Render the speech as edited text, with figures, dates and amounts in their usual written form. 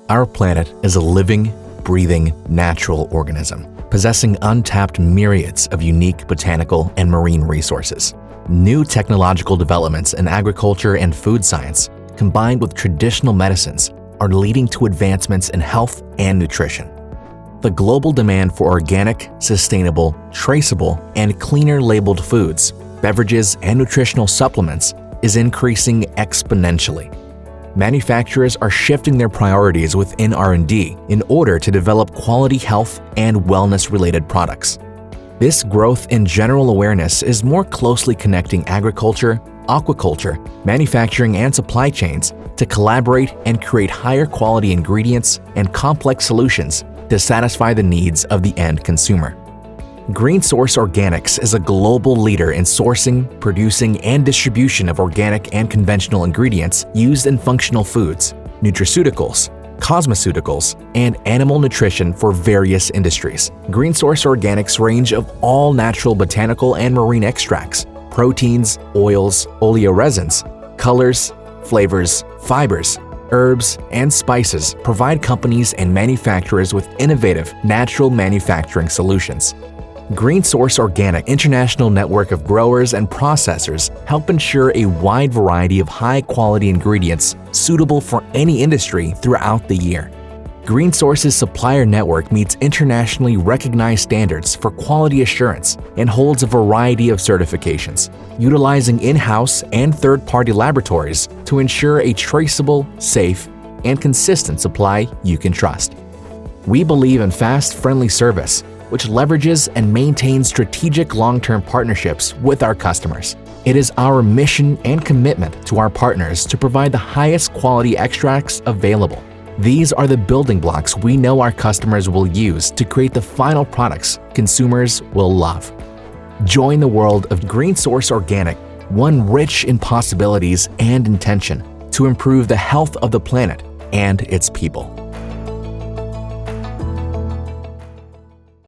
Our planet is a living, breathing, natural organism, possessing untapped myriads of unique botanical and marine resources. New technological developments in agriculture and food science, combined with traditional medicines, are leading to advancements in health and nutrition. The global demand for organic, sustainable, traceable, and cleaner labeled foods, beverages, and nutritional supplements is increasing exponentially. Manufacturers are shifting their priorities within R&D in order to develop quality health and wellness-related products. This growth in general awareness is more closely connecting agriculture, aquaculture, manufacturing, and supply chains to collaborate and create higher quality ingredients and complex solutions to satisfy the needs of the end consumer. Green Source Organics is a global leader in sourcing, producing, and distribution of organic and conventional ingredients used in functional foods, nutraceuticals, cosmeceuticals, and animal nutrition for various industries. Green Source Organics' range of all natural botanical and marine extracts, proteins, oils, oleoresins, colors, flavors, fibers, herbs, and spices provide companies and manufacturers with innovative, natural manufacturing solutions. Green Source Organic international network of growers and processors help ensure a wide variety of high-quality ingredients suitable for any industry throughout the year. Green Source's supplier network meets internationally recognized standards for quality assurance and holds a variety of certifications, utilizing in-house and third-party laboratories to ensure a traceable, safe, and consistent supply you can trust. We believe in fast, friendly service, which leverages and maintains strategic long-term partnerships with our customers. It is our mission and commitment to our partners to provide the highest quality extracts available. These are the building blocks we know our customers will use to create the final products consumers will love. Join the world of Green Source Organic, one rich in possibilities and intention to improve the health of the planet and its people.